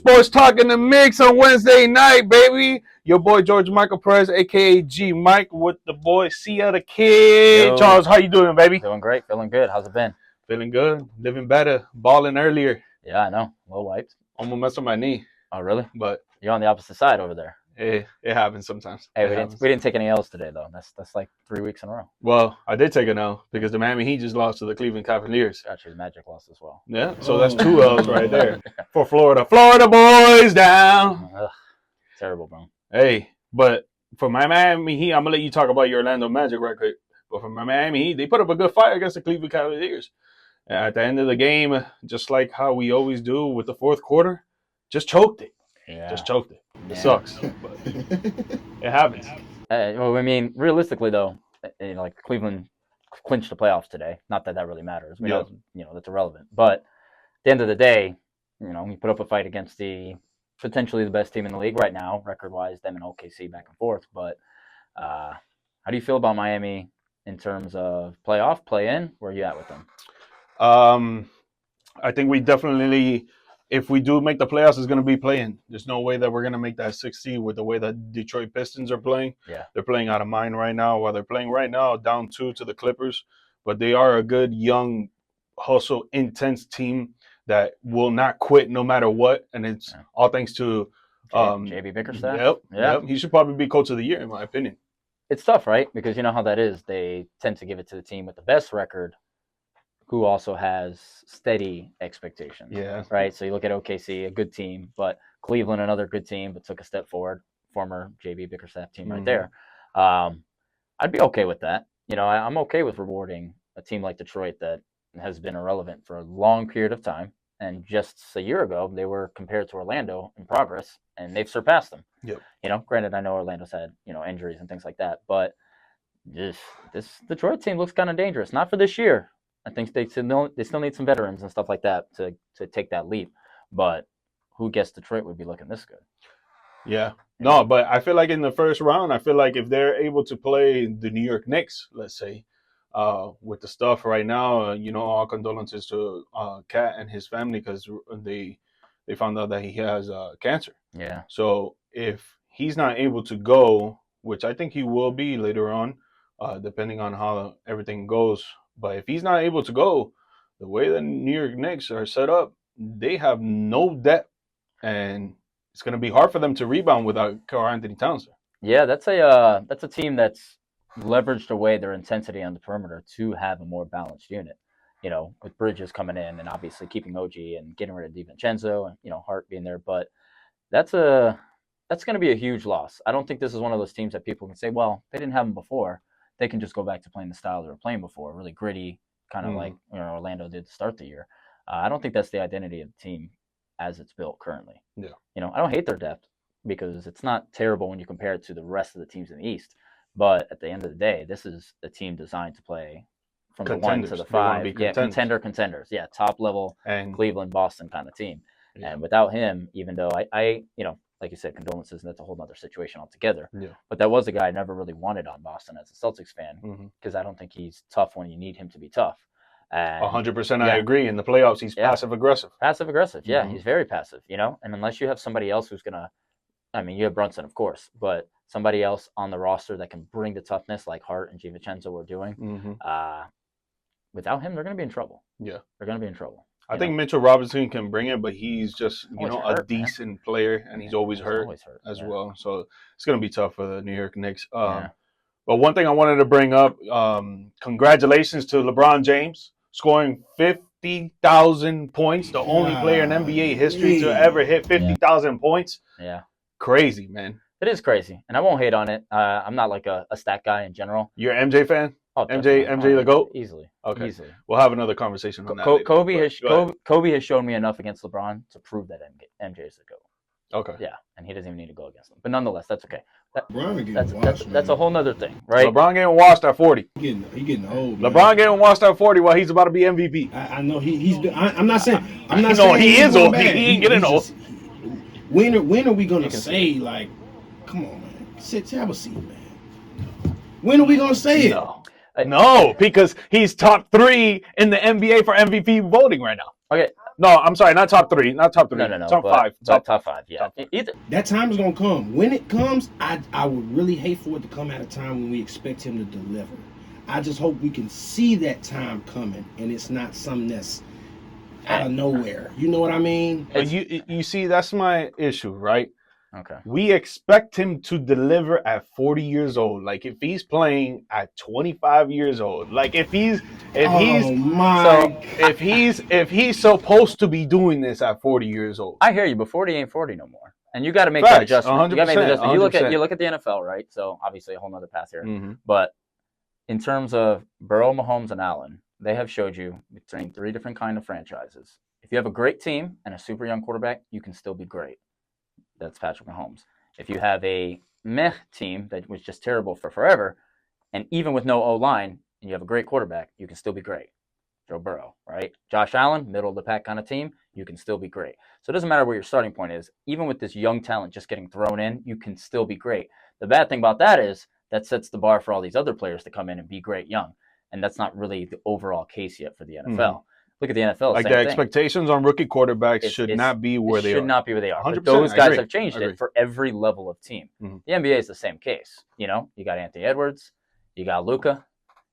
Sports Talk in the Mix on Wednesday night, baby. Your boy George Michael Perez, a.k.a. GMike, with the boy Sia the Kid. Yo. Charles, how you doing, baby? Doing great, feeling good. How's it been? Feeling good, living better, balling earlier. Yeah, I know. A little wiped. Almost messed up my knee. Oh, really? But you're on the opposite side over there. It happens sometimes. Hey, we didn't take any L's today, though. That's like 3 weeks in a row. Well, I did take an L because the Miami Heat just lost to the Cleveland Cavaliers. Actually, the Magic lost as well. Yeah, so that's 2 L's right there for Florida. Florida boys down. Ugh, terrible, bro. Hey, but for my Miami Heat, I'm going to let you talk about your Orlando Magic right quick. But for my Miami Heat, they put up a good fight against the Cleveland Cavaliers. At the end of the game, just like how we always do with the fourth quarter, just choked it. Yeah. Just choked it. It sucks, but it happens. Well, I mean, realistically, though, like Cleveland clinched the playoffs today. Not that really matters. We know, that's irrelevant. But at the end of the day, we put up a fight against potentially the best team in the league right now, record-wise, them and OKC back and forth. But how do you feel about Miami in terms of playoff, play-in? Where are you at with them? I think we definitely, if we do make the playoffs, it's going to be playing. There's no way that we're going to make that 6 seed with the way that Detroit Pistons are playing. Yeah. They're playing out of mind right now. While they're playing right now, down 2 to the Clippers. But they are a good, young, hustle, intense team that will not quit no matter what. And it's all thanks to JB Bickerstaff. Yep. He should probably be coach of the year, in my opinion. It's tough, right? Because you know how that is. They tend to give it to the team with the best record, who also has steady expectations. Yeah. Right? So you look at OKC, a good team, but Cleveland, another good team, but took a step forward. Former JB Bickerstaff team right there. I'd be okay with that. I'm okay with rewarding a team like Detroit that has been irrelevant for a long period of time. And just a year ago, they were compared to Orlando in progress, and they've surpassed them. Yep. Granted, I know Orlando's had, injuries and things like that, but this Detroit team looks kind of dangerous. Not for this year. I think they still need some veterans and stuff like that to take that leap. But who guessed Detroit would be looking this good? Yeah. No, but I feel like in the first round, if they're able to play the New York Knicks, let's say, with the stuff right now, all condolences to Cat and his family because they found out that he has cancer. Yeah. So if he's not able to go, which I think he will be later on, depending on how everything goes. But if he's not able to go, the way the New York Knicks are set up, they have no depth, and it's going to be hard for them to rebound without Karl-Anthony Towns. Yeah, that's a team that's leveraged away their intensity on the perimeter to have a more balanced unit. With Bridges coming in and obviously keeping OG and getting rid of DiVincenzo and Hart being there, but that's going to be a huge loss. I don't think this is one of those teams that people can say, well, they didn't have them before. They can just go back to playing the style they were playing before, really gritty, kind of like Orlando did to start the year. I don't think that's the identity of the team as it's built currently. Yeah. I don't hate their depth because it's not terrible when you compare it to the rest of the teams in the East. But at the end of the day, this is a team designed to play from the 1 to the 5. Contenders. Yeah, top level and Cleveland, Boston kind of team. Yeah. And without him, even though I like you said, condolences, and that's a whole other situation altogether. Yeah. But that was a guy I never really wanted on Boston as a Celtics fan because I don't think he's tough when you need him to be tough. 100%, I agree. In the playoffs, he's passive-aggressive. Passive-aggressive, yeah. He's very passive, And unless you have somebody else who's going to you have Brunson, of course, but somebody else on the roster that can bring the toughness like Hart and DiVincenzo were doing, without him, they're going to be in trouble. Yeah. They're going to be in trouble. I think Mitchell Robinson can bring it, but he's just, hurt, a decent player, and he's always hurt as well. So it's going to be tough for the New York Knicks. But one thing I wanted to bring up, congratulations to LeBron James scoring 50,000 points, the only player in NBA history to ever hit 50,000 points. Yeah. Crazy, man. It is crazy, and I won't hate on it. I'm not like a stat guy in general. You're an MJ fan? Oh, MJ the GOAT? Easily. Okay. Easily. We'll have another conversation on that later. Kobe has shown me enough against LeBron to prove that MJ is the GOAT. Okay. Yeah, and he doesn't even need to go against them. But nonetheless, that's okay. That's a whole nother thing, right? LeBron getting washed at 40. He getting old. Man. LeBron getting washed at 40 while he's about to be MVP. I know he's. I'm not saying. He is old. He ain't getting old. When are we gonna say like, come on, man, have a seat, man? When are we gonna say it? No, because he's top 3 in the NBA for MVP voting right now. Okay, No, I'm sorry, not top three, not top three, No. top But, five, top five, yeah. top five. Either. That time is gonna come. When it comes, I would really hate for it to come at a time when we expect him to deliver. I just hope we can see that time coming, and it's not something that's out of nowhere. You know what I mean? But you see, that's my issue, right? Okay. We expect him to deliver at 40 years old. Like if he's playing at 25 years old, like if he's supposed to be doing this at 40 years old. I hear you, but 40 ain't 40 no more. And you got to make Facts, that adjustment. You got to make the adjustment. 100%. You look at the NFL, right? So obviously a whole nother path here. Mm-hmm. But in terms of Burrow, Mahomes, and Allen, they have showed you between three different kind of franchises. If you have a great team and a super young quarterback, you can still be great. That's Patrick Mahomes. If you have a meh team that was just terrible for forever, and even with no O-line, and you have a great quarterback, you can still be great. Joe Burrow, right? Josh Allen, middle of the pack kind of team, you can still be great. So it doesn't matter where your starting point is. Even with this young talent just getting thrown in, you can still be great. The bad thing about that is that sets the bar for all these other players to come in and be great young. And that's not really the overall case yet for the NFL. Mm-hmm. Look at the NFL. Like the expectations on rookie quarterbacks should not be where they are. Should not be where they are. But those guys have changed it for every level of team. Mm-hmm. The NBA is the same case. You know, you got Anthony Edwards, you got Luka,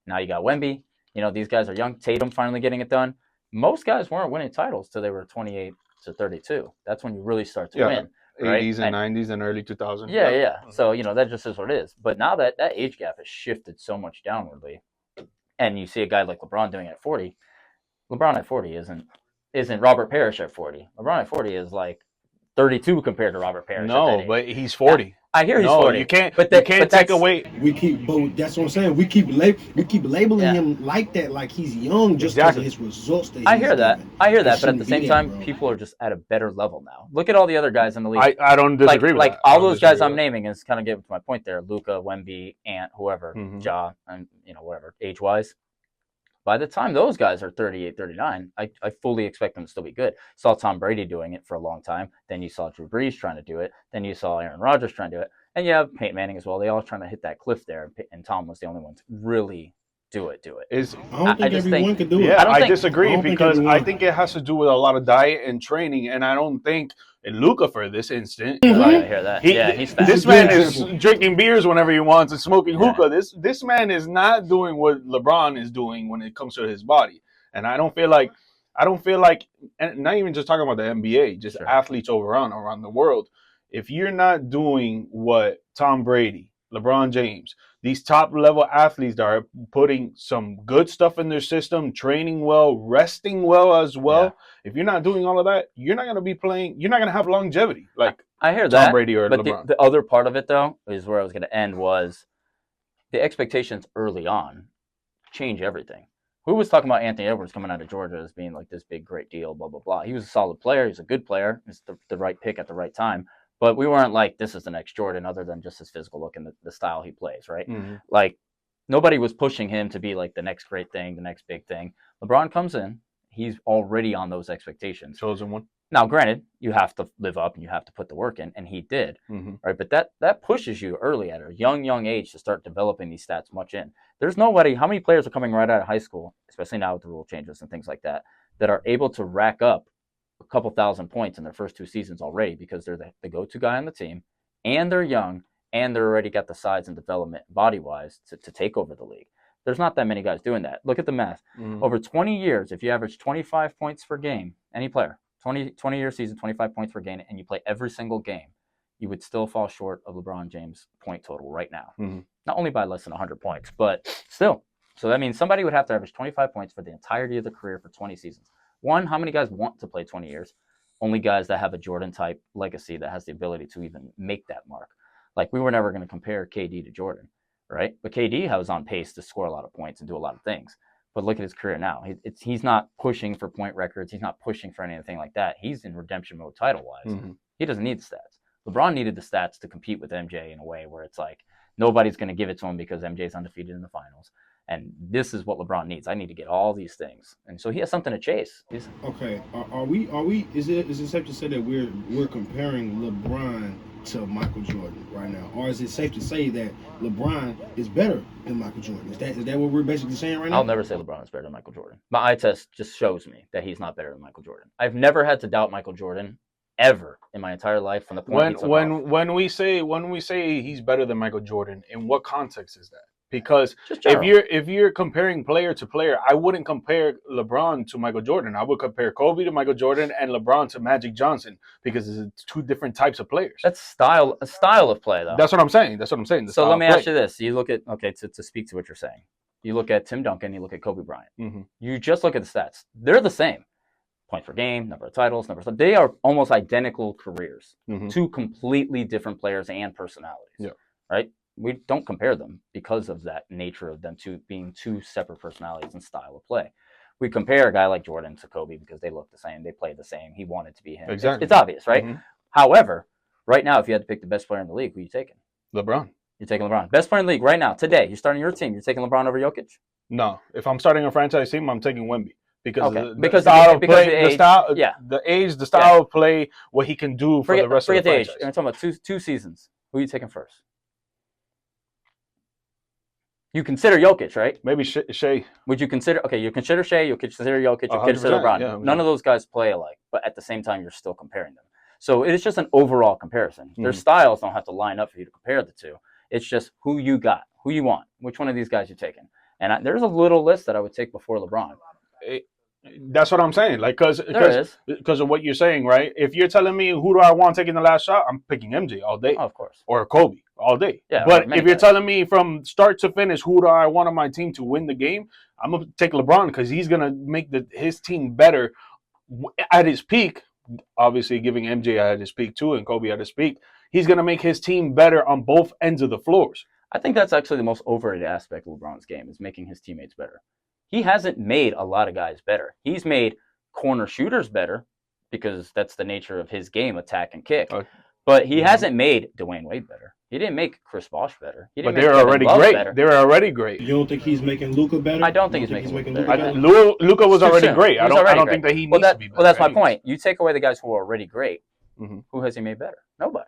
now you got Wemby. You know, these guys are young. Tatum finally getting it done. Most guys weren't winning titles till they were 28 to 32. That's when you really start to win. Right? 80s and 90s and early 2000s. Yeah. So, you know, that just is what it is. But now that age gap has shifted so much downwardly, and you see a guy like LeBron doing it at 40, LeBron at 40 isn't Robert Parrish at 40. LeBron at 40 is like 32 compared to Robert Parrish. No, but he's 40. I hear he's 40. You can't take away. But that's what I'm saying. We keep labeling him like that, like he's young, just because of his results. I hear that. But at the same time, people are just at a better level now. Look at all the other guys in the league. I don't disagree with that. Like all those guys I'm naming is kind of getting to my point there. Luka, Wemby, Ant, whoever, Ja, and whatever age wise. By the time those guys are 38, 39, I fully expect them to still be good. Saw Tom Brady doing it for a long time. Then you saw Drew Brees trying to do it. Then you saw Aaron Rodgers trying to do it. And you have Peyton Manning as well. They all trying to hit that cliff there. And Tom was the only one to really do it. I don't think everyone could do it. Yeah, I disagree because I think it has to do with a lot of diet and training. And I don't think Luka for this instant. Mm-hmm. I hear that. He's fast. This man is drinking beers whenever he wants and smoking hookah. This man is not doing what LeBron is doing when it comes to his body. And I don't feel like, and not even just talking about the NBA, just athletes around the world. If you're not doing what Tom Brady, LeBron James, these top level athletes that are putting some good stuff in their system, training well, resting well as well. Yeah. If you're not doing all of that, you're not going to be playing. You're not going to have longevity like I hear Tom Brady or but LeBron. The other part of it, though, is where I was going to end was the expectations early on change everything. Who was talking about Anthony Edwards coming out of Georgia as being like this big, great deal, blah, blah, blah. He was a solid player. He was a good player. He was the right pick at the right time. But we weren't like, this is the next Jordan, other than just his physical look and the style he plays, right? Mm-hmm. Like, nobody was pushing him to be like the next great thing, the next big thing. LeBron comes in. He's already on those expectations. Chosen one. Now, granted, you have to live up and you have to put the work in, and he did, right? But that pushes you early at a young age to start developing these stats much in. There's nobody, how many players are coming right out of high school, especially now with the rule changes and things like that, that are able to rack up a couple thousand points in their first 2 seasons already because they're the go-to guy on the team, and they're young, and they're already got the size and development body-wise to take over the league. There's not that many guys doing that. Look at the math. Over 20 years, if you average 25 points per game, any player, 20-year season, 25 points per game, and you play every single game, you would still fall short of LeBron James' point total right now. Not only by less than 100 points, but still. So that means somebody would have to average 25 points for the entirety of their career for 20 seasons. One, how many guys want to play 20 years? Only guys that have a Jordan-type legacy that has the ability to even make that mark. Like, we were never going to compare KD to Jordan, right? But KD was on pace to score a lot of points and do a lot of things. But look at his career now. He's not pushing for point records. He's not pushing for anything like that. He's in redemption mode title-wise. He doesn't need the stats. LeBron needed the stats to compete with MJ in a way where it's like nobody's going to give it to him because MJ's undefeated in the finals. And this is what LeBron needs. I need to get all these things. And so he has something to chase. Okay. Are we is it safe to say that we're comparing LeBron to Michael Jordan right now? Or is it safe to say that LeBron is better than Michael Jordan? Is that what we're basically saying right now? I'll never say LeBron is better than Michael Jordan. My eye test just shows me that he's not better than Michael Jordan. I've never had to doubt Michael Jordan ever in my entire life from the point he took off. When we say he's better than Michael Jordan, in what context is that? Because Just if general. you're comparing player to player, I wouldn't compare LeBron to Michael Jordan. I would compare Kobe to Michael Jordan and LeBron to Magic Johnson because it's two different types of players. That's a style of play, though. That's what I'm saying. So let me ask you this: you look at to speak to what you're saying. You look at Tim Duncan, you look at Kobe Bryant. Mm-hmm. You just look at the stats; they're the same. Points per game, number of titles, they are almost identical careers. Mm-hmm. Two completely different players and personalities. Yeah. Right. We don't compare them because of that nature of them two being two separate personalities and style of play. We compare a guy like Jordan to Kobe because they look the same, they play the same. He wanted to be him. Exactly. It's obvious, right? Mm-hmm. However, right now, if you had to pick the best player in the league, who are you taking? LeBron. You're taking LeBron. Best player in the league right now, today. You're starting your team. You're taking LeBron over Jokic? No. If I'm starting a franchise team, I'm taking Wemby. Because because the style of because play, the style, the style of play, what he can do for the rest of the franchise. Age. I'm talking about two seasons. Who are you taking first? You consider Jokic, right? Maybe Shea. Would you consider? Okay, you consider Shea. You consider Jokic. You consider LeBron. Yeah, none of those guys play alike, but at the same time, you're still comparing them. So it is just an overall comparison. Their styles don't have to line up for you to compare the two. It's just who you got, who you want, which one of these guys you're taking. And there's a little list that I would take before LeBron. That's what I'm saying. Like, because of what you're saying, right? If you're telling me who do I want taking the last shot, I'm picking MJ all day. Oh, of course. Or Kobe all day. Yeah. But if you're telling me from start to finish who do I want on my team to win the game, I'm gonna take LeBron because he's gonna make his team better at his peak. Obviously, giving MJ at his peak too and Kobe at his peak, he's gonna make his team better on both ends of the floors. I think that's actually the most overrated aspect of LeBron's game is making his teammates better. He hasn't made a lot of guys better. He's made corner shooters better because that's the nature of his game, attack and kick. But he hasn't made Dwayne Wade better. He didn't make Chris Bosh better. But they're already great. They're already great. You don't think he's making Luka better? I don't think he's making Luka better. Luka was already great. I don't think that he needs to be better. Well, that's my point. You take away the guys who are already great. Who has he made better? Nobody.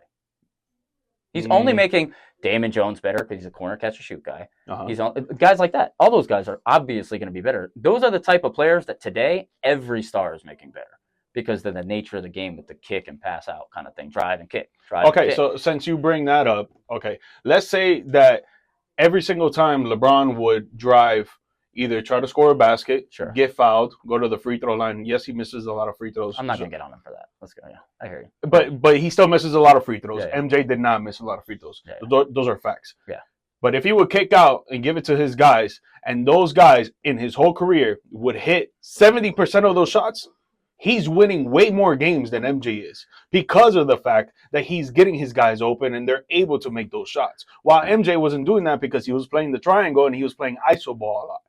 He's only making Damon Jones better because he's a corner catch and shoot guy. He's guys like that. All those guys are obviously going to be better. Those are the type of players that today every star is making better because of the nature of the game with the kick and pass out kind of thing, drive and kick. So since you bring that up, let's say that every single time LeBron would drive, either try to score a basket, get fouled, go to the free throw line. Yes, he misses a lot of free throws. I'm not going to get on him for that. Let's go. Yeah, I hear you. But he still misses a lot of free throws. Yeah. MJ did not miss a lot of free throws. Yeah. Those are facts. Yeah. But if he would kick out and give it to his guys, and those guys in his whole career would hit 70% of those shots, he's winning way more games than MJ is because of the fact that he's getting his guys open and they're able to make those shots. While MJ wasn't doing that because he was playing the triangle and he was playing iso ball a lot.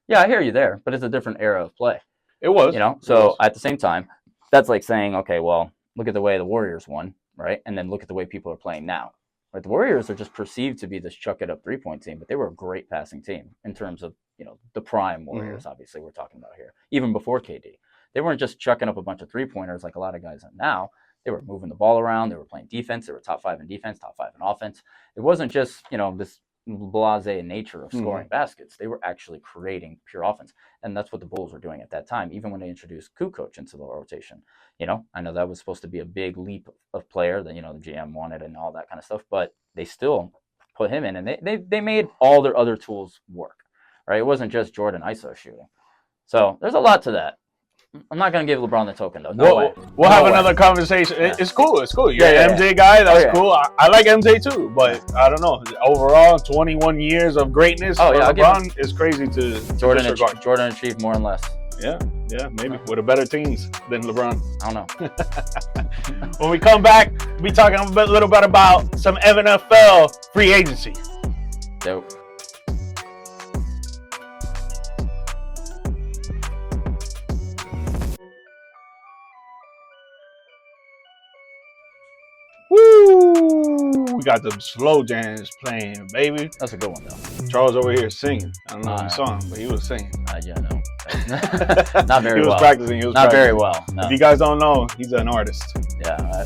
Yeah, I hear you there, but it's a different era of play. It was. So at the same time, that's like saying, okay, well, look at the way the Warriors won, right? And then look at the way people are playing now. Right? The Warriors are just perceived to be this chuck-it-up three-point team, but they were a great passing team in terms of, the prime Warriors, obviously, we're talking about here. Even before KD. They weren't just chucking up a bunch of three-pointers like a lot of guys are now. They were moving the ball around. They were playing defense. They were top 5 in defense, top 5 in offense. It wasn't just, this blasé nature of scoring baskets. They were actually creating pure offense. And that's what the Bulls were doing at that time, even when they introduced Kukoc into the rotation. I know that was supposed to be a big leap of player that, the GM wanted and all that kind of stuff, but they still put him in and they made all their other tools work, right? It wasn't just Jordan ISO shooting. So there's a lot to that. I'm not going to give LeBron the token, though. We'll have another conversation. Yeah. It's cool. You're an MJ guy. That's cool. I like MJ, too. But I don't know. Overall, 21 years of greatness for LeBron is crazy to disregard. Jordan achieved more and less. Yeah, maybe. With a better teams than LeBron. I don't know. When we come back, we'll be talking a little bit about some NFL free agency. Dope. Woo! We got them slow jams playing, baby. That's a good one, though. Charles over here singing. I don't know if you saw him, but he was singing. Yeah, no. Not very well. He was practicing. Not very well. No. If you guys don't know, he's an artist. Yeah,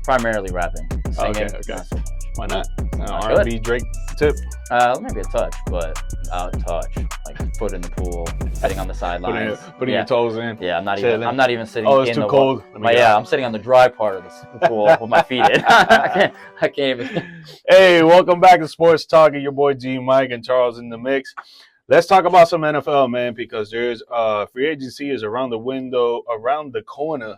Primarily rapping. Singing, Okay. not so much. Why not? I R&B Drake tip. Maybe a touch, but touch, like foot in the pool, sitting on the sidelines. Putting your toes in. Yeah, chilling. I'm not even sitting. Oh, it's in too the cold. I'm sitting on the dry part of the pool with my feet in. I can't even. Hey, welcome back to Sports Talk. Your boy GMike and Charles in the mix. Let's talk about some NFL, man, because there's free agency is around the window, around the corner,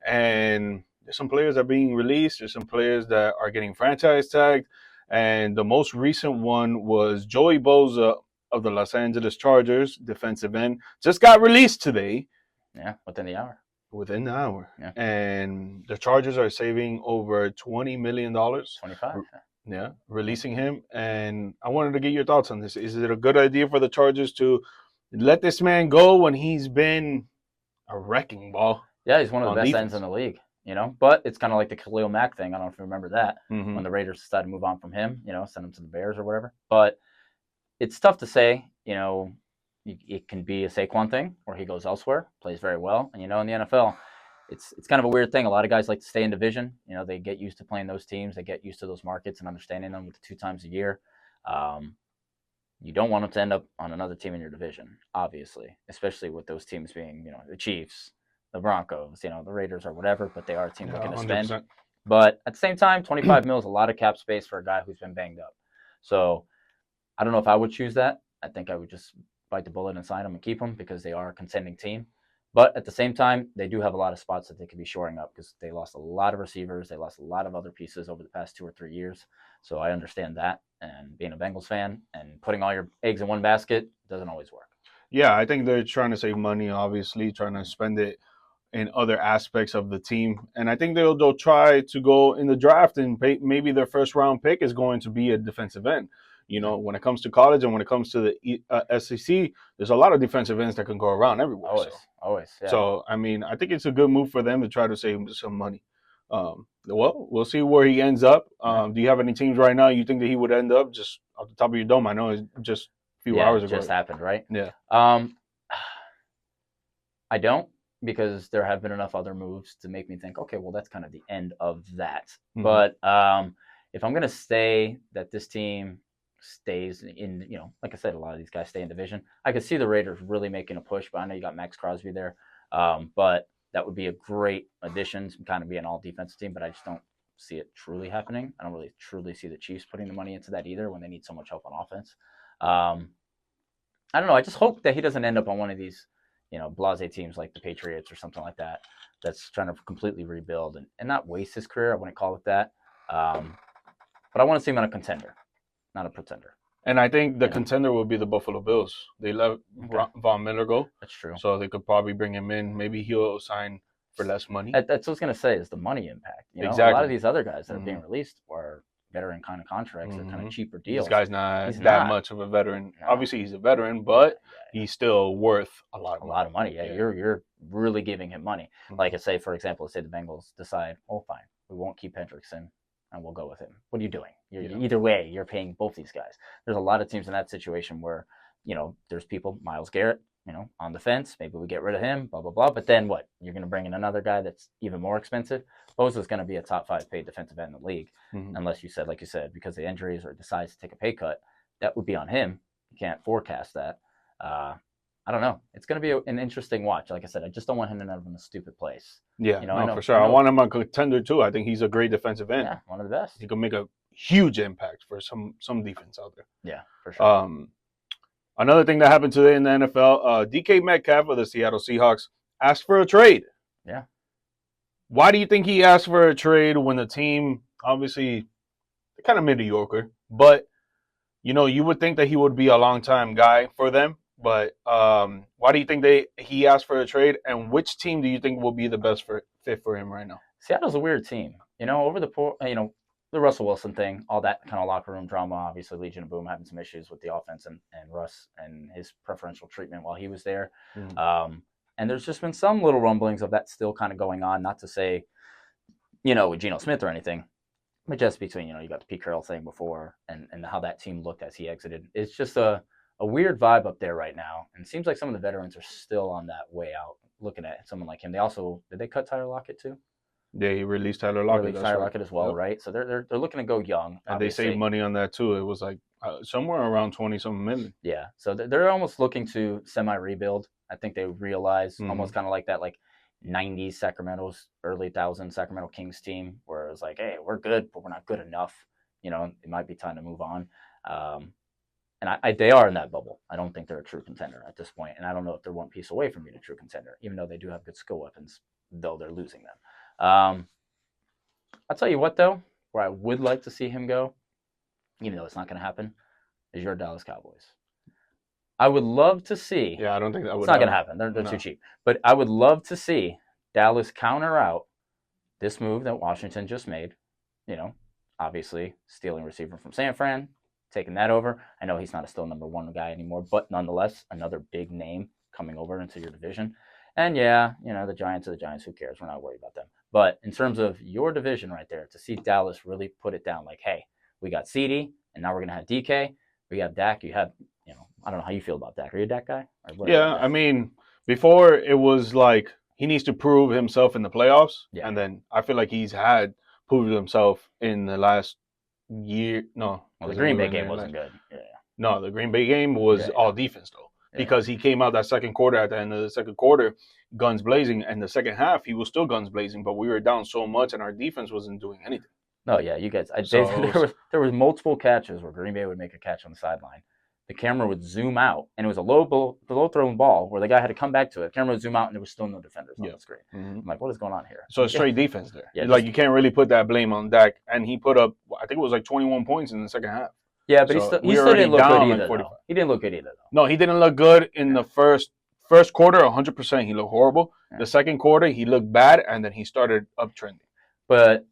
and there's some players that are being released. There's some players that are getting franchise tagged, and the most recent one was Joey Bosa of the Los Angeles Chargers, defensive end, just got released today. Yeah, within the hour. Within the hour. Yeah. And the Chargers are saving over $20 million. 25. Yeah, releasing him. And I wanted to get your thoughts on this. Is it a good idea for the Chargers to let this man go when he's been a wrecking ball? Yeah, he's one of the best defense. ends in the league, But it's kind of like the Khalil Mack thing. I don't know if you remember that. Mm-hmm. When the Raiders decided to move on from him, send him to the Bears or whatever. But it's tough to say, it can be a Saquon thing where he goes elsewhere, plays very well. And, in the NFL, it's kind of a weird thing. A lot of guys like to stay in division. They get used to playing those teams. They get used to those markets and understanding them with 2 times a year. You don't want them to end up on another team in your division, obviously, especially with those teams being, the Chiefs, the Broncos, the Raiders or whatever, but they are a team looking to spend. 100%. But at the same time, 25 mil is a lot of cap space for a guy who's been banged up. So I don't know if I would choose that. I think I would just bite the bullet and sign them and keep them because they are a contending team. But at the same time, they do have a lot of spots that they could be shoring up because they lost a lot of receivers. They lost a lot of other pieces over the past 2 or 3 years. So I understand that. And being a Bengals fan and putting all your eggs in one basket doesn't always work. Yeah, I think they're trying to save money, obviously, trying to spend it in other aspects of the team. And I think they'll try to go in the draft and maybe their first round pick is going to be a defensive end. When it comes to college and when it comes to the SEC, there's a lot of defensive ends that can go around everywhere. Always. Yeah. So, I mean, I think it's a good move for them to try to save some money. Well, we'll see where he ends up. Do you have any teams right now you think that he would end up just off the top of your dome? I know it's just a few hours ago. It just happened, right? Yeah. I don't, because there have been enough other moves to make me think, okay, well, that's kind of the end of that. Mm-hmm. But if I'm going to say that this team stays in, like I said, a lot of these guys stay in division. I could see the Raiders really making a push, but I know you got Max Crosby there. But that would be a great addition to kind of be an all-defensive team, but I just don't see it truly happening. I don't really truly see the Chiefs putting the money into that either when they need so much help on offense. I don't know. I just hope that he doesn't end up on one of these, blasé teams like the Patriots or something like that that's trying to completely rebuild and not waste his career. I wouldn't call it that. But I want to see him on a contender, not a pretender. And I think the contender will be the Buffalo Bills. They let Von Miller go. That's true. So they could probably bring him in. Maybe he'll sign for less money. That's what I was going to say is the money impact. Exactly. A lot of these other guys that are being released are veteran kind of contracts or kind of cheaper deals. This guy's not that much of a veteran. No. Obviously, he's a veteran, but he's still worth a lot of money. Yeah, you're really giving him money. Like I say, for example, let's say the Bengals decide, oh, fine, we won't keep Hendrickson and we'll go with him. What are you doing? Either way, you're paying both these guys. There's a lot of teams in that situation where, there's people, Myles Garrett, on the fence. Maybe we get rid of him, blah, blah, blah. But then what? You're going to bring in another guy that's even more expensive? Bosa's going to be a top 5 paid defensive end in the league, unless you said, like you said, because of injuries or decides to take a pay cut. That would be on him. You can't forecast that. I don't know. It's going to be an interesting watch. Like I said, I just don't want him to end up in a stupid place. Yeah, for sure. I want him a contender too. I think he's a great defensive end. Yeah, one of the best. He can make a huge impact for some defense out there. Yeah, for sure. Another thing that happened today in the NFL, DK Metcalf of the Seattle Seahawks asked for a trade. Yeah. Why do you think he asked for a trade when the team, obviously, kind of mediocre, but, you would think that he would be a long-time guy for them. But why do you think he asked for a trade, and which team do you think will be the best fit for him right now? Seattle's a weird team. Over the Russell Wilson thing, all that kind of locker room drama, obviously Legion of Boom having some issues with the offense and Russ and his preferential treatment while he was there. And there's just been some little rumblings of that still kind of going on, not to say, with Geno Smith or anything, but just between, you got the Pete Carroll thing before and how that team looked as he exited. It's just a weird vibe up there right now. And it seems like some of the veterans are still on that way out, looking at someone like him. Did they cut Tyler Lockett too? They released Tyler Lockett. Released That's Tyler right. Lockett as well, Yep. right? So they're looking to go young. And Obviously. they saved money on that too. It was like somewhere around 20-something million. Yeah, so they're almost looking to semi-rebuild. I think they realize almost kind of like that, like 90s Sacramento's early 1000s Sacramento Kings team, where it was like, hey, we're good, but we're not good enough. You know, it might be time to move on. And they are in that bubble. I don't think they're a true contender at this point, and I don't know if they're one piece away from being a true contender, even though they do have good skill weapons, though they're losing them. I'll tell you what, though, where I would like to see him go, even though it's not going to happen, is your Dallas Cowboys. I would love to see. Yeah, I don't think that would. It's not going to happen. They're too cheap. But I would love to see Dallas counter out this move that Washington just made. You know, obviously stealing receiver from San Fran, taking that over. I know he's not a still number one guy anymore, but nonetheless, another big name coming over into your division. And yeah, you know, the Giants are the Giants. Who cares? We're not worried about them. But in terms of your division right there, to see Dallas really put it down, like, hey, we got CD, and now we're going to have DK. We have Dak. You have, you know, I don't know how you feel about Dak. Are you a Dak guy? Yeah, I mean, before it was like he needs to prove himself in the playoffs, and then I feel like he's had proved himself in the last year. No, the Green Bay game wasn't good. Yeah. No, the Green Bay game was all defense though, because he came out that second quarter at the end of the second quarter, guns blazing, and the second half he was still guns blazing, but we were down so much and our defense wasn't doing anything. No, yeah, you guys. There was multiple catches where Green Bay would make a catch on the sideline. The camera would zoom out, and it was a low thrown ball where the guy had to come back to it. The camera would zoom out, and there was still no defenders on the screen. I'm like, what is going on here? So it's straight defense there. Yeah, like you can't really put that blame on Dak, and he put up, I think it was like 21 points in the second half. Yeah, but so he still didn't look good either. Like he didn't look good either, though. No, he didn't look good in the first quarter. 100%, he looked horrible. Yeah. The second quarter, he looked bad, and then he started uptrending. But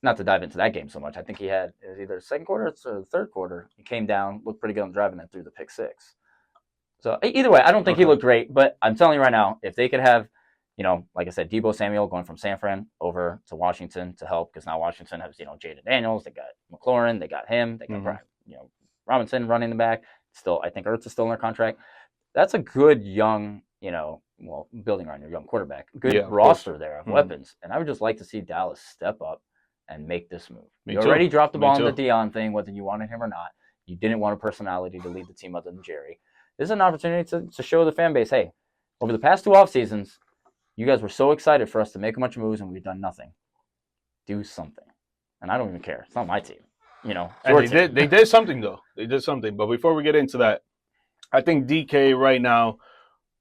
not to dive into that game so much. I think he had it was either the second quarter or the third quarter. He came down, looked pretty good on the drive, and then threw the pick six. So either way, I don't think he looked great. But I'm telling you right now, if they could have, you know, like I said, Deebo Samuel going from San Fran over to Washington to help, because now Washington has, you know, Jaden Daniels, they got McLaurin, they got him, they got you know, Robinson running the back. Still, I think Ertz is still in their contract. That's a good young, you know, well, building around your young quarterback, good roster there of weapons. And I would just like to see Dallas step up and make this move. You already dropped the ball on the Dion thing, whether you wanted him or not. You didn't want a personality to lead the team other than Jerry. This is an opportunity to show the fan base, hey, over the past 2 off seasons, you guys were so excited for us to make a bunch of moves and we've done nothing. Do something. And I don't even care. It's not my team. You know, and they did something though. They did something. But before we get into that, I think DK right now,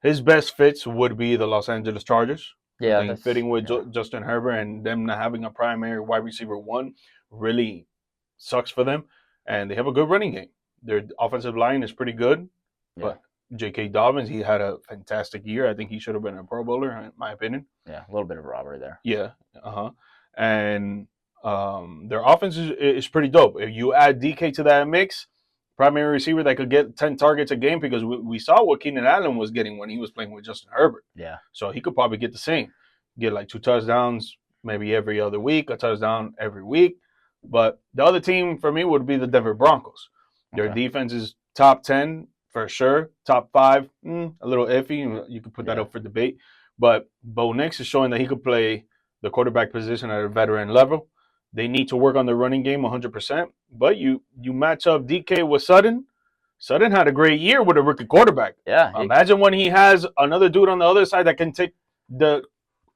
his best fits would be the Los Angeles Chargers. Yeah, that's fitting with Justin Herbert, and them not having a primary wide receiver one really sucks for them. And they have a good running game. Their offensive line is pretty good. Yeah. But J.K. Dobbins, he had a fantastic year. I think he should have been a Pro Bowler, in my opinion. Yeah, a little bit of a robbery there. Yeah, and their offense is pretty dope. If you add DK to that mix, primary receiver that could get 10 targets a game, because we saw what Keenan Allen was getting when he was playing with Justin Herbert. Yeah. So he could probably get the same. Get like 2 touchdowns maybe every other week, a touchdown every week. But the other team for me would be the Denver Broncos. Their defense is top 10 for sure. Top 5, a little iffy. You could put that up for debate. But Bo Nix is showing that he could play the quarterback position at a veteran level. They need to work on the running game 100%. But you match up DK with Sutton. Sutton had a great year with a rookie quarterback. Yeah. Imagine when he has another dude on the other side that can take a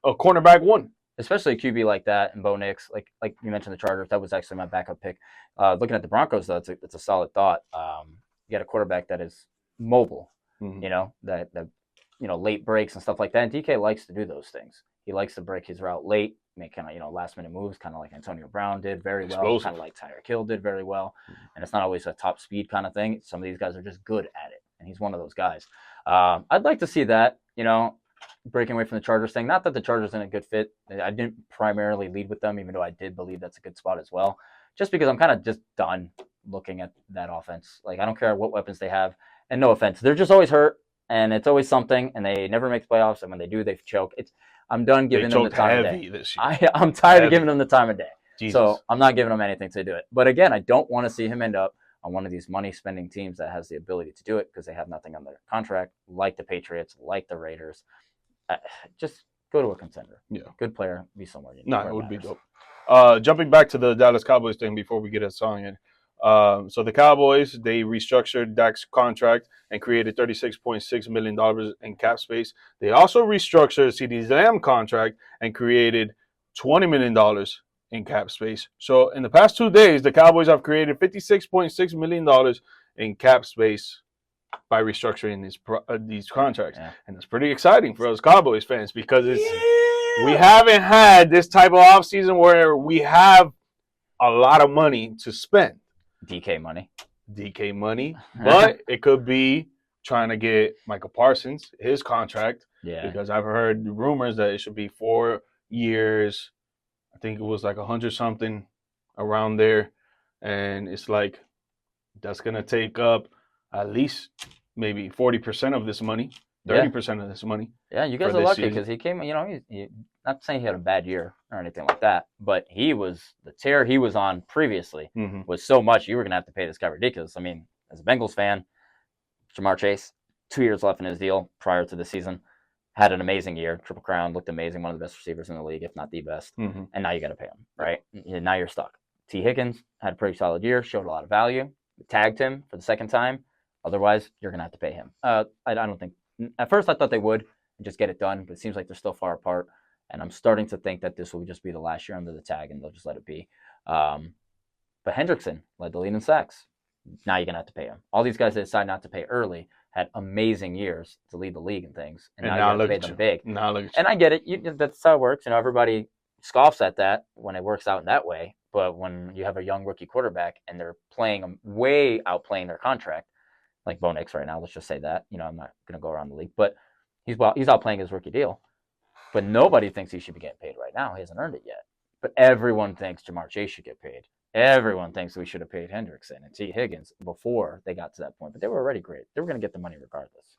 cornerback one. Especially a QB like that and Bo Nix, like you mentioned the Chargers, that was actually my backup pick. Looking at the Broncos, though, it's a solid thought. You got a quarterback that is mobile, you know, that late breaks and stuff like that. And DK likes to do those things. He likes to break his route late, make kind of last minute moves, kind of like Antonio Brown did very well, kind of like Tyreek Hill did very well. And it's not always a top speed kind of thing. Some of these guys are just good at it, and he's one of those guys. I'd like to see that, breaking away from the Chargers thing. Not that the Chargers are a good fit. I didn't primarily lead with them, even though I did believe that's a good spot as well. Just because I'm kind of just done looking at that offense. Like, I don't care what weapons they have. And no offense, they're just always hurt, and it's always something, and they never make the playoffs. And when they do, they choke. I'm done giving them the time of day. This year. I'm tired of giving them the time of day. Jesus. So I'm not giving them anything to do it. But again, I don't want to see him end up on one of these money-spending teams that has the ability to do it because they have nothing on their contract, like the Patriots, like the Raiders. Go to a contender. Yeah. Good player. Be somewhere. No, where it would be matters. dope. Jumping back to the Dallas Cowboys thing before we get a song in. So the Cowboys, they restructured Dak's contract and created $36.6 million in cap space. They also restructured CeeDee Lamb contract and created $20 million in cap space. So in the past 2 days, the Cowboys have created $56.6 million in cap space by restructuring these contracts. Yeah. And it's pretty exciting for us Cowboys fans because we haven't had this type of offseason where we have a lot of money to spend. DK money. But it could be trying to get Michael Parsons, his contract, because I've heard rumors that it should be 4 years. I think it was like 100 something around there. And it's like, that's going to take up at least maybe 40% of this money, 30% of this money. Yeah, you guys are lucky because he came, he not saying he had a bad year or anything like that, but the tear he was on previously was so much you were going to have to pay this guy ridiculous. I mean, as a Bengals fan, Jamar Chase, 2 years left in his deal prior to the season, had an amazing year, Triple Crown, looked amazing, one of the best receivers in the league, if not the best, and now you got to pay him, right? Now you're stuck. T. Higgins had a pretty solid year, showed a lot of value, tagged him for the second time. Otherwise, you're going to have to pay him. I don't think – at first I thought they would just get it done, but it seems like they're still far apart. And I'm starting to think that this will just be the last year under the tag, and they'll just let it be. But Hendrickson led the lead in sacks. Now you're going to have to pay him. All these guys that decided not to pay early had amazing years to lead the league and things. And now you have to pay them big. And I get it. That's how it works. Everybody scoffs at that when it works out in that way. But when you have a young rookie quarterback and they're way outplaying their contract, like Bo Nix right now, let's just say that. I'm not going to go around the league. But he's outplaying his rookie deal. But nobody thinks he should be getting paid right now. He hasn't earned it yet. But everyone thinks Jamar Chase should get paid. Everyone thinks we should have paid Hendrickson and T. Higgins before they got to that point. But they were already great. They were going to get the money regardless.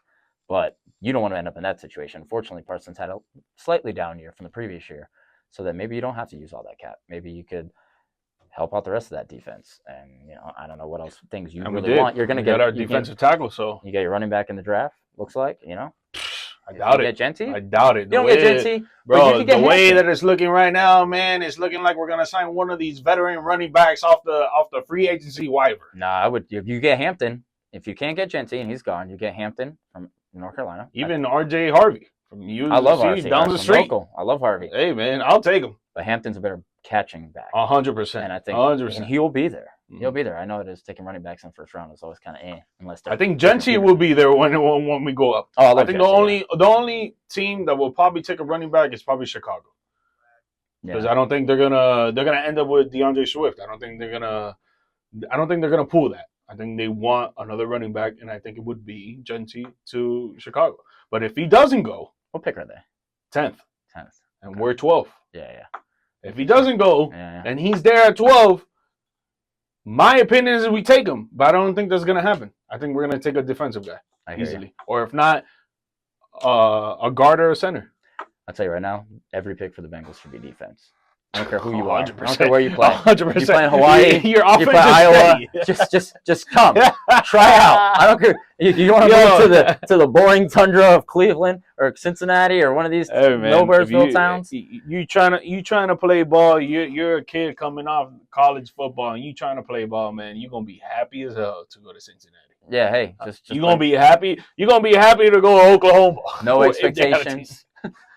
But you don't want to end up in that situation. Fortunately, Parsons had a slightly down year from the previous year. So that maybe you don't have to use all that cap. Maybe you could help out the rest of that defense. And, I don't know what else things you really want. You're going to get our defensive tackle. So you get your running back in the draft, looks like, I doubt it. Get Genty? I doubt it. You don't get Genty? Bro, the way that it's looking right now, man, it's looking like we're going to sign one of these veteran running backs off the free agency waiver. Nah, you get Hampton. If you can't get Genty and he's gone, you get Hampton from North Carolina. Even R.J. Harvey from USC. I love Harvey. Down the street. Local. I love Harvey. Hey, man, I'll take him. But Hampton's a better catching back. 100%. And I think 100%. And he'll be there. He'll be there. I know it is taking running backs in the first round is always kind of unless I think Genty will be there when we go up. Oh, I think the only team that will probably take a running back is probably Chicago. Because I don't think they're gonna end up with DeAndre Swift. I don't think they're gonna pull that. I think they want another running back, and I think it would be Genty to Chicago. But if he doesn't go, what pick are they? 10th. And Okay. we're 12th. Yeah. If he doesn't go and he's there at 12, my opinion is we take him. But I don't think that's gonna happen. I think we're gonna take a defensive guy easily, or if not, a guard or a center. I'll tell you right now, every pick for the Bengals should be defense. I don't care who you are. 100%. I don't care where you play. 100%. You play in Hawaii. Your you play Iowa. Just come. Try out. I don't care. You want to move to the boring tundra of Cleveland or Cincinnati or one of these Nowheresville towns? You trying to play ball. You're a kid coming off college football, and you trying to play ball, man. You're gonna be happy as hell to go to Cincinnati. Yeah, hey, just you're gonna be happy. You're gonna be happy to go to Oklahoma. No expectations.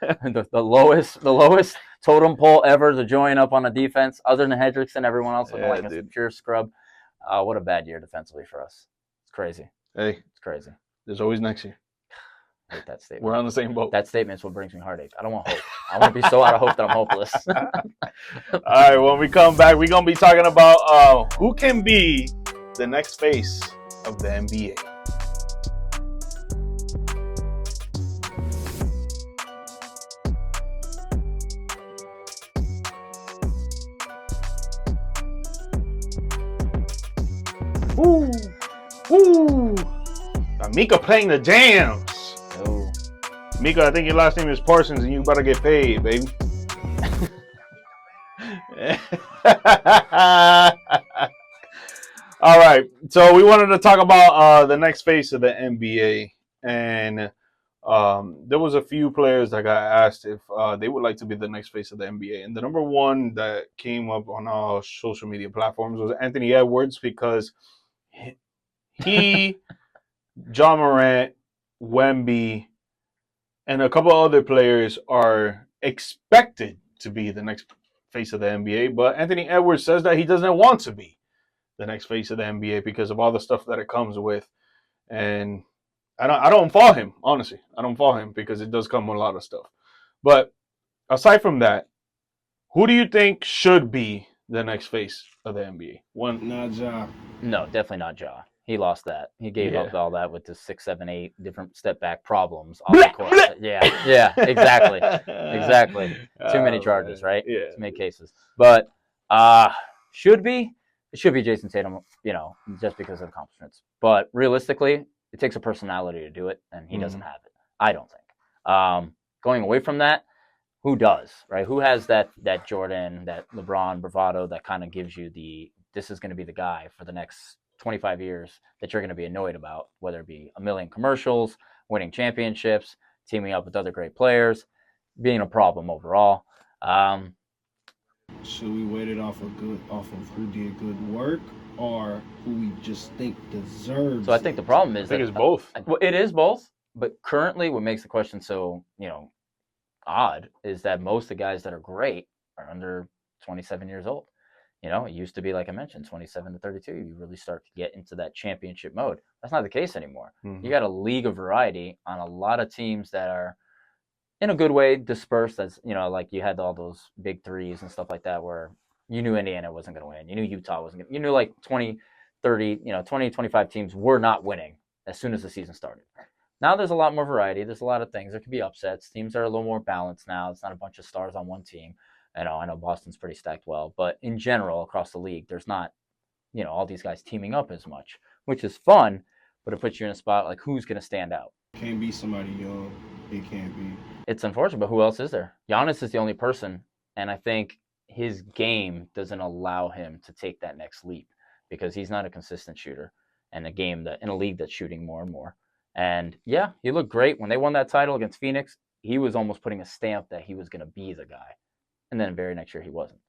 the lowest totem pole ever to join up on a defense, other than Hendrickson. Everyone else looking like a pure scrub. What a bad year defensively for us. It's crazy. Hey, it's crazy. There's always next year. I hate that statement. We're on the same boat. That statement's what brings me heartache. I don't want hope. I want to be so out of hope that I'm hopeless. All right, when we come back, we're gonna be talking about who can be the next face of the NBA. Ooh. Mika playing the jams. Oh. Mika, I think your last name is Parsons, and you better get paid, baby. All right, so we wanted to talk about the next face of the NBA, and there was a few players that got asked if they would like to be the next face of the NBA, and the number one that came up on our social media platforms was Anthony Edwards because he, John Morant, Wemby, and a couple other players are expected to be the next face of the NBA. But Anthony Edwards says that he doesn't want to be the next face of the NBA because of all the stuff that it comes with. And I don't fault him, honestly. I don't fault him because it does come with a lot of stuff. But aside from that, who do you think should be the next face of the NBA? One, Not Ja. No, definitely not Ja. He lost that. He gave up all that with the 6, 7, 8 different step back problems off the court. Yeah, exactly. Too many charges, right? Yeah. Too many cases. But should be? It should be Jason Tatum, just because of accomplishments. But realistically, it takes a personality to do it, and he doesn't have it. I don't think. Going away from that, who does, right? Who has that Jordan, that LeBron bravado that kind of gives you this is going to be the guy for the next 25 years that you're going to be annoyed about, whether it be a million commercials, winning championships, teaming up with other great players, being a problem overall. Should we weight it off of who did good work or who we just think deserves? So I think the problem is I think it's both. Well, it is both, but currently what makes the question so, odd is that most of the guys that are great are under 27 years old. It used to be, like I mentioned, 27 to 32. You really start to get into that championship mode. That's not the case anymore. Mm-hmm. You got a league of variety on a lot of teams that are, in a good way, dispersed. As like you had all those big threes and stuff like that, where you knew Indiana wasn't going to win. You knew Utah wasn't going to. You knew like 20, 30, 20, 25 teams were not winning as soon as the season started. Now there's a lot more variety. There's a lot of things. There could be upsets. Teams are a little more balanced now. It's not a bunch of stars on one team. I know Boston's pretty stacked well, but in general, across the league, there's not, all these guys teaming up as much, which is fun, but it puts you in a spot like who's going to stand out. Can't be somebody young. It can't be. It's unfortunate, but who else is there? Giannis is the only person, and I think his game doesn't allow him to take that next leap because he's not a consistent shooter, and in a league that's shooting more and more. And yeah, he looked great when they won that title against Phoenix. He was almost putting a stamp that he was going to be the guy. And then the very next year he wasn't.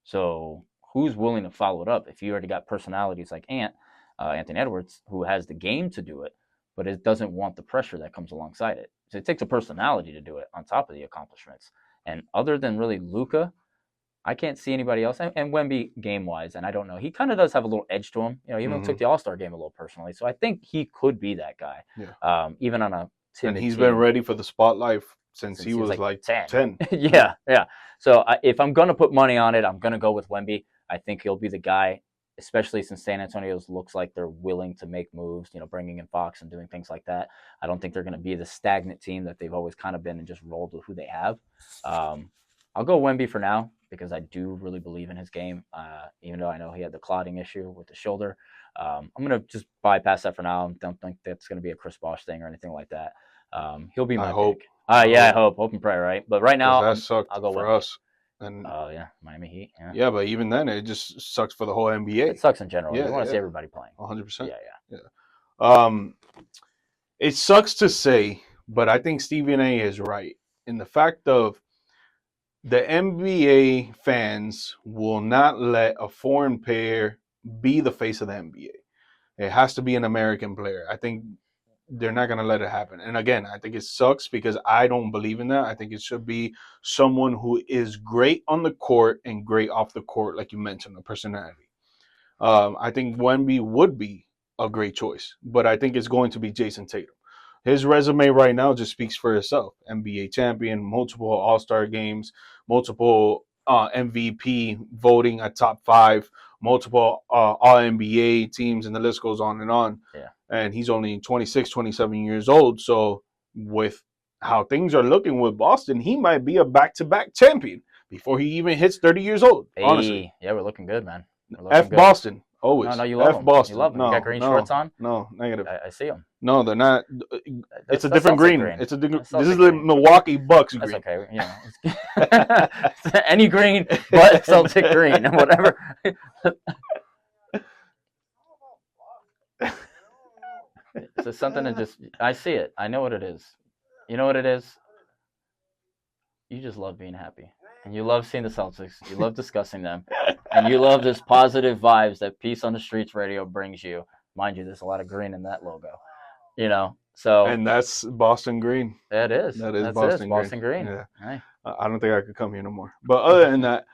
So who's willing to follow it up if you already got personalities like Anthony Edwards, who has the game to do it, but it doesn't want the pressure that comes alongside it. So it takes a personality to do it on top of the accomplishments. And other than really Luka, I can't see anybody else. And Wemby game-wise, and I don't know. He kind of does have a little edge to him. Even took the All-Star game a little personally. So I think he could be that guy, even on a timid And he's team. been ready for the spotlight since he was like 10. Yeah. So if I'm going to put money on it, I'm going to go with Wemby. I think he'll be the guy, especially since San Antonio's looks like they're willing to make moves, bringing in Fox and doing things like that. I don't think they're going to be the stagnant team that they've always kind of been and just rolled with who they have. I'll go Wemby for now because I do really believe in his game, even though I know he had the clotting issue with the shoulder. I'm going to just bypass that for now. I don't think that's going to be a Chris Bosh thing or anything like that. He'll be my pick. I hope and pray, right? But right now, that sucked I'll go for Wemby. us. And Miami Heat. Yeah, but even then, it just sucks for the whole NBA. It sucks in general. You want to see everybody playing. 100%. Yeah. It sucks to say, but I think Stephen A is right in the fact of the NBA fans will not let a foreign player be the face of the NBA. It has to be an American player. I think they're not going to let it happen. And again, I think it sucks because I don't believe in that. I think it should be someone who is great on the court and great off the court, like you mentioned, a personality. I think Wemby would be a great choice, but I think it's going to be Jason Tatum. His resume right now just speaks for itself. NBA champion, multiple All-Star games, multiple MVP voting at top 5, multiple All-NBA teams, and the list goes on and on. Yeah. And he's only 26, 27 years old. So with how things are looking with Boston, he might be a back-to-back champion before he even hits 30 years old, honestly. Yeah, we're looking good, man. F good. Boston, always. No, you love F them. Boston. You love them. No, You got green shorts on? No, negative. I see them. No, they're not. It's a different green. It's a different. This is the green. Milwaukee Bucks green. That's okay. Any green but Celtic green, whatever. So something that I see it. I know what it is. You know what it is? You just love being happy. And you love seeing the Celtics. You love discussing them. And you love this positive vibes that Peace on the Streets Radio brings you. Mind you, there's a lot of green in that logo. You know, so. And that's Boston Green. That is. That is That's Boston Green. Boston Green. Yeah. Hey. I don't think I could come here no more. But other than that,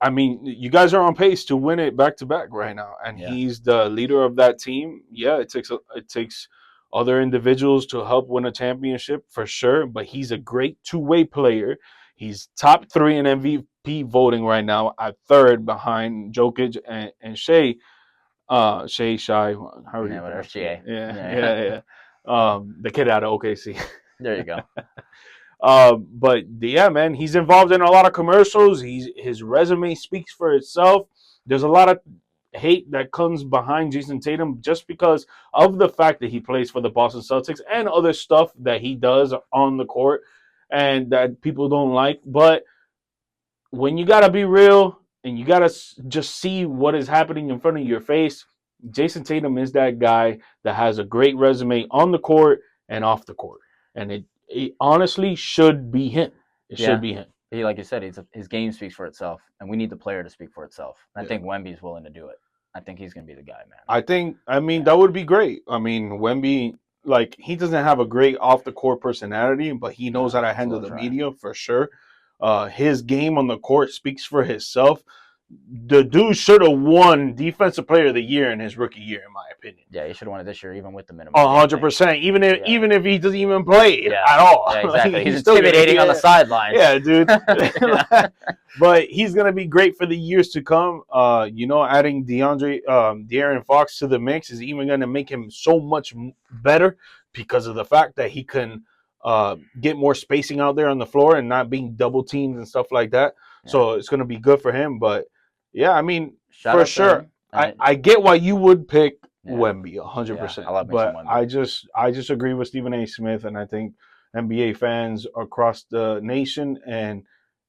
I mean, you guys are on pace to win it back to back right now, and he's the leader of that team. Yeah, it takes other individuals to help win a championship for sure, but he's a great two-way player. He's top 3 in MVP voting right now, at 3rd behind Jokic and Shea. Shea, how are you? Whatever, Shea. Yeah. The kid out of OKC. There you go. But yeah, man, he's involved in a lot of commercials. His resume speaks for itself. There's a lot of hate that comes behind Jason Tatum just because of the fact that he plays for the Boston Celtics and other stuff that he does on the court and that people don't like. But when you gotta be real and you gotta just see what is happening in front of your face, Jason Tatum is that guy that has a great resume on the court and off the court, and it honestly should be him. It should be him. He, like you said, his game speaks for itself, and we need the player to speak for itself. I think Wemby's willing to do it. I think he's going to be the guy, man. I mean, that would be great. I mean, Wemby, like, he doesn't have a great off-the-court personality, but he knows how to handle the media for sure. His game on the court speaks for himself. The dude should have won Defensive Player of the Year in his rookie year, in my opinion. Yeah, he should have won it this year, even with the minimum. 100%. Even if he doesn't even play at all. Yeah, exactly. He's intimidating on the sidelines. Yeah, dude. But he's gonna be great for the years to come. Adding De'Aaron Fox to the mix is even gonna make him so much better because of the fact that he can get more spacing out there on the floor and not being double teamed and stuff like that. Yeah. So it's gonna be good for him. But yeah, I mean, for sure, I get why you would pick Wemby 100%. I love but Wemby. I just agree with Stephen A. Smith, and I think NBA fans across the nation and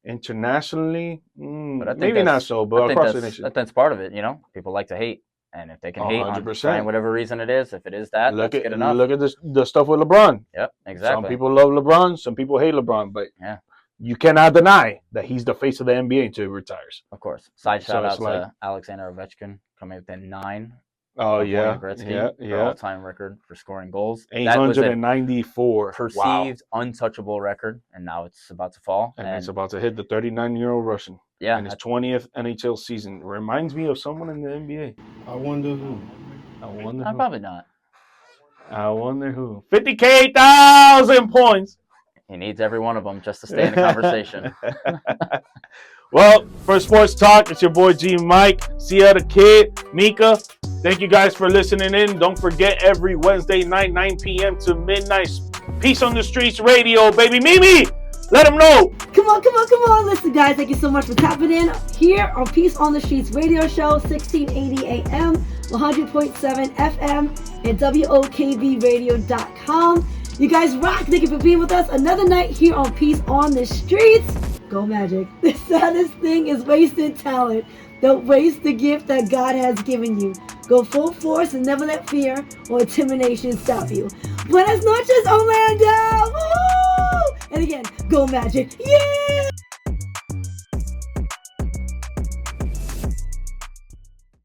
internationally, maybe not so, but across the nation. That's part of it, People like to hate, and if they can hate 100%. On whatever reason it is, if it is that's good enough. Look at the stuff with LeBron. Yep, exactly. Some people love LeBron, some people hate LeBron, but you cannot deny that he's the face of the NBA until he retires. Of course. Shout out to Alexander Ovechkin coming within 9. Oh, yeah. All-time record for scoring goals. 894. Perceived untouchable record, and now it's about to fall. And it's about to hit the 39-year-old Russian. Yeah. In his 20th NHL season. Reminds me of someone in the NBA. I wonder who. Probably not. I wonder who. 50,000 points. He needs every one of them just to stay in the conversation. Well, for Sports Talk, it's your boy GMike. See ya, the kid, Micah. Thank you guys for listening in. Don't forget, every Wednesday night, 9 p.m. to midnight, Peace on the Streets Radio, baby. Mimi, let them know. Come on. Listen, guys, thank you so much for tapping in here on Peace on the Streets Radio Show, 1680 AM, 100.7 FM, and WOKVradio.com. You guys rock. Thank you for being with us another night here on Peace on the Streets. Go Magic. The saddest thing is wasted talent. Don't waste the gift that God has given you. Go full force and never let fear or intimidation stop you. Buenas noches, Orlando! Woo! And again, go Magic. Yeah!